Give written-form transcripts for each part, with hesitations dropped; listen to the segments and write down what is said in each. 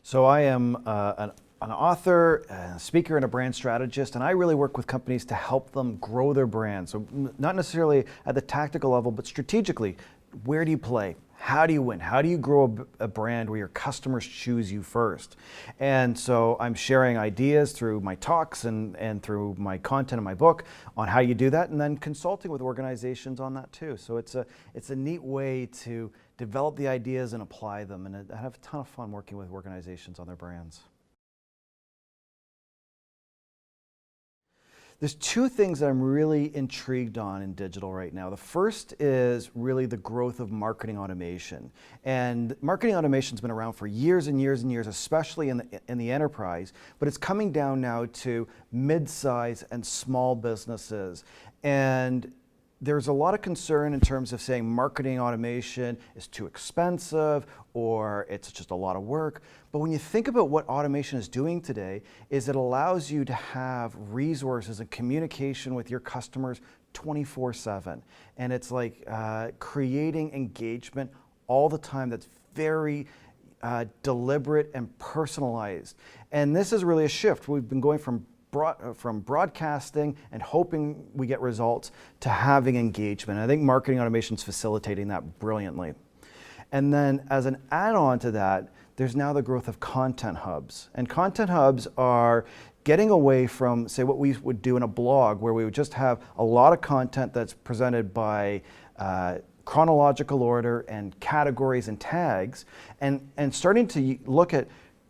So I am an author, a speaker, and a brand strategist, and I really work with companies to help them grow their brand. So not necessarily at the tactical level, but strategically, where do you play? How do you win? How do you grow a brand where your customers choose you first? And so I'm sharing ideas through my talks and through my content in my book on how you do that, and then consulting with organizations on that too. So it's a neat way to develop the ideas and apply them, and I have a ton of fun working with organizations on their brands. There's two things that I'm really intrigued on in digital right now. The first is really the growth of marketing automation. And marketing automation's been around for years and years and years, especially in the enterprise, but it's coming down now to mid-size and small businesses. And there's a lot of concern in terms of saying marketing automation is too expensive or it's just a lot of work. But when you think about what automation is doing today, is it allows you to have resources and communication with your customers 24/7. And it's like creating engagement all the time that's very deliberate and personalized. And this is really a shift. We've been going from broadcasting and hoping we get results to having engagement. I think marketing automation is facilitating that brilliantly. And then as an add-on to that, there's now the growth of content hubs. And content hubs are getting away from, say, what we would do in a blog, where we would just have a lot of content that's presented by chronological order and categories and tags, and starting to look at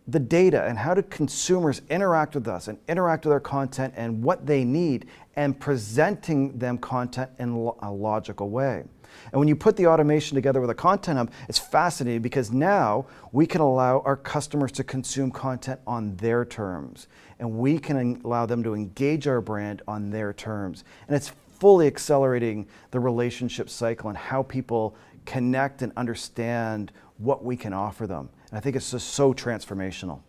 the data and how do consumers interact with us and interact with our content and what they need, and presenting them content in a logical way. And when you put the automation together with a content hub, it's fascinating because now we can allow our customers to consume content on their terms, and we can allow them to engage our brand on their terms. And it's fully accelerating the relationship cycle and how people connect and understand what we can offer them. And I think it's just so transformational.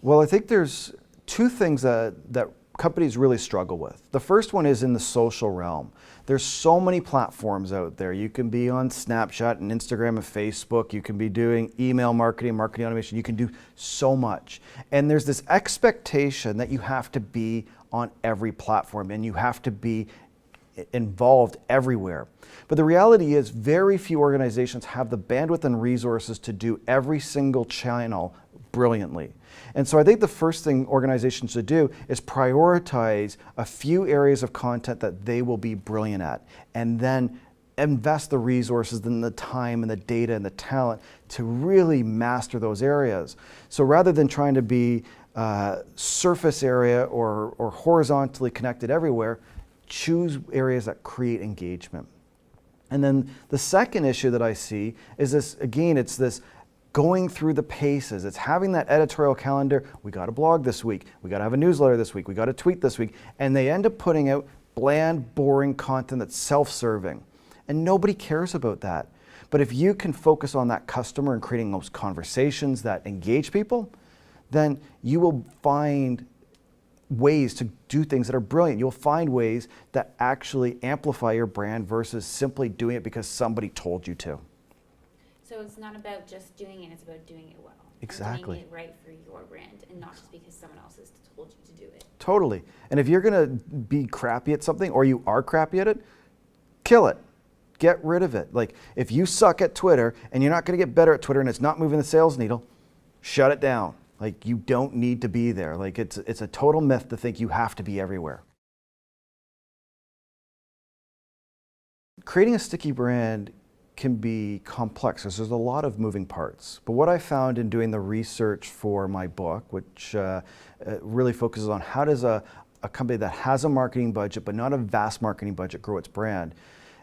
Well, I think there's two things that companies really struggle with. The first one is in the social realm. There's so many platforms out there. You can be on Snapchat and Instagram and Facebook. You can be doing email marketing, marketing automation. You can do so much. And there's this expectation that you have to be on every platform and you have to be involved everywhere. But the reality is very few organizations have the bandwidth and resources to do every single channel brilliantly. And so I think the first thing organizations should do is prioritize a few areas of content that they will be brilliant at, and then invest the resources and the time and the data and the talent to really master those areas. So rather than trying to be surface area or horizontally connected everywhere, choose areas that create engagement. And then the second issue that I see is this, again, it's this going through the paces. It's having that editorial calendar. We got a blog this week. We got to have a newsletter this week. We got a tweet this week. And they end up putting out bland, boring content that's self-serving. And nobody cares about that. But if you can focus on that customer and creating those conversations that engage people, then you will find ways to do things that are brilliant. You'll find ways that actually amplify your brand versus simply doing it because somebody told you to. So it's not about just doing it, it's about doing it well. Exactly. And doing it right for your brand and not just because someone else has told you to do it. Totally. And if you're gonna be crappy at something or you are crappy at it, kill it. Get rid of it. Like if you suck at Twitter and you're not gonna get better at Twitter and it's not moving the sales needle, shut it down. Like you don't need to be there. Like it's a total myth to think you have to be everywhere. Creating a sticky brand can be complex because there's a lot of moving parts. But what I found in doing the research for my book, which really focuses on how does a company that has a marketing budget but not a vast marketing budget grow its brand.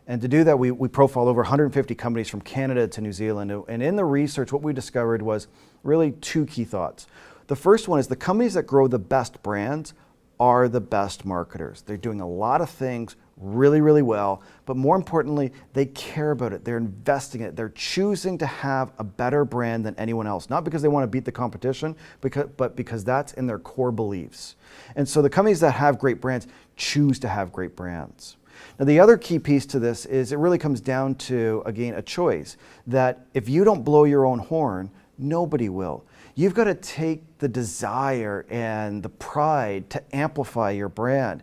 And to do that, we profiled over 150 companies from Canada to New Zealand. And in the research, what we discovered was really two key thoughts. The first one is the companies that grow the best brands are the best marketers. They're doing a lot of things really, really well, but more importantly, they care about it. They're investing in it. They're choosing to have a better brand than anyone else, not because they want to beat the competition, but because that's in their core beliefs. And so the companies that have great brands choose to have great brands. Now, the other key piece to this is it really comes down to, again, a choice that if you don't blow your own horn, nobody will. You've got to take the desire and the pride to amplify your brand.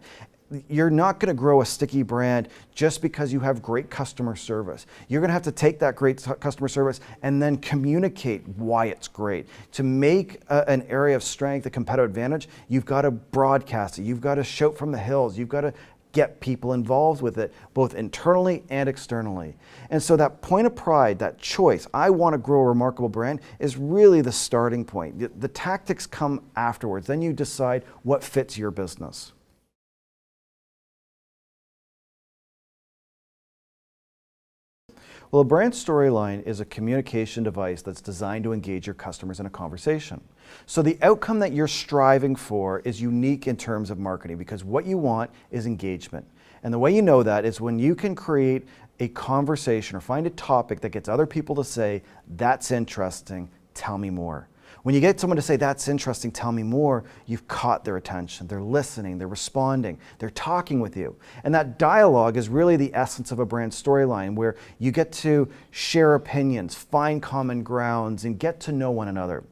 You're not going to grow a sticky brand just because you have great customer service. You're going to have to take that great customer service and then communicate why it's great. To make an area of strength a competitive advantage, you've got to broadcast it. You've got to shout from the hills. You've got to get people involved with it, both internally and externally. And so that point of pride, that choice, I want to grow a remarkable brand, is really the starting point. The tactics come afterwards. Then you decide what fits your business. Well, a brand storyline is a communication device that's designed to engage your customers in a conversation. So the outcome that you're striving for is unique in terms of marketing because what you want is engagement. And the way you know that is when you can create a conversation or find a topic that gets other people to say, "That's interesting, tell me more." When you get someone to say, "That's interesting, tell me more," you've caught their attention. They're listening, they're responding, they're talking with you. And that dialogue is really the essence of a brand storyline where you get to share opinions, find common grounds, and get to know one another.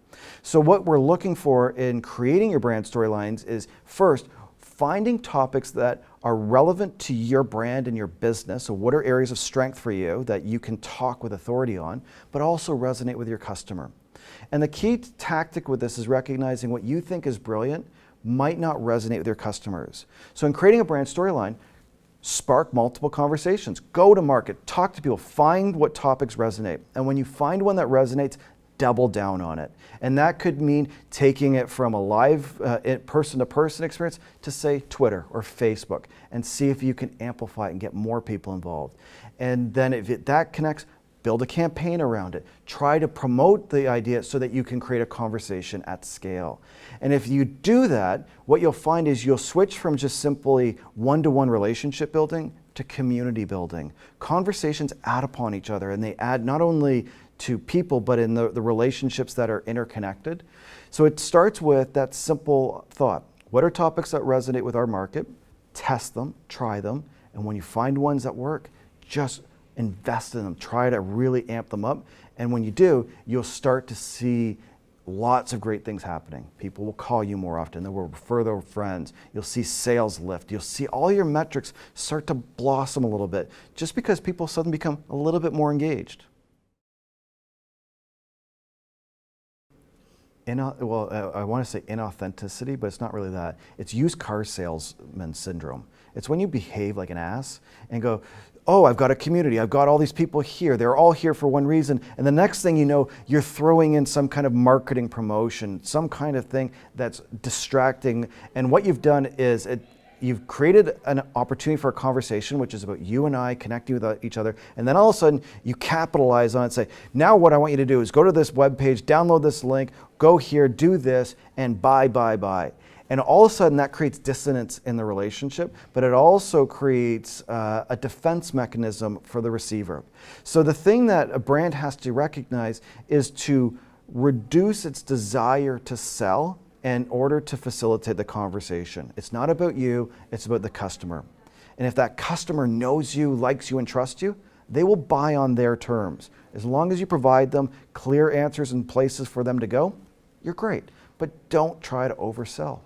So what we're looking for in creating your brand storylines is first, finding topics that are relevant to your brand and your business. So what are areas of strength for you that you can talk with authority on, but also resonate with your customer. And the key tactic with this is recognizing what you think is brilliant might not resonate with your customers. So in creating a brand storyline, spark multiple conversations. Go to market, talk to people, find what topics resonate. And when you find one that resonates, double down on it. And that could mean taking it from a live person-to-person experience to, say, Twitter or Facebook, and see if you can amplify it and get more people involved. And then if that connects, build a campaign around it. Try to promote the idea so that you can create a conversation at scale. And if you do that, what you'll find is you'll switch from just simply one-to-one relationship building to community building. Conversations add upon each other, and they add not only to people, but in the relationships that are interconnected. So it starts with that simple thought. What are topics that resonate with our market? Test them, try them, and when you find ones that work, just invest in them. Try to really amp them up. And when you do, you'll start to see lots of great things happening. People will call you more often. They will refer their friends. You'll see sales lift. You'll see all your metrics start to blossom a little bit just because people suddenly become a little bit more engaged. I want to say inauthenticity, but it's not really that. It's used car salesman syndrome. It's when you behave like an ass and go, "Oh, I've got a community. I've got all these people here. They're all here for one reason." And the next thing you know, you're throwing in some kind of marketing promotion, some kind of thing that's distracting. And what you've done is you've created an opportunity for a conversation, which is about you and I connecting with each other. And then all of a sudden, you capitalize on it and say, "Now what I want you to do is go to this webpage, download this link, go here, do this, and buy, buy, buy." And all of a sudden, that creates dissonance in the relationship, but it also creates a defense mechanism for the receiver. So the thing that a brand has to recognize is to reduce its desire to sell in order to facilitate the conversation. It's not about you, it's about the customer. And if that customer knows you, likes you, and trusts you, they will buy on their terms. As long as you provide them clear answers and places for them to go, you're great. But don't try to oversell.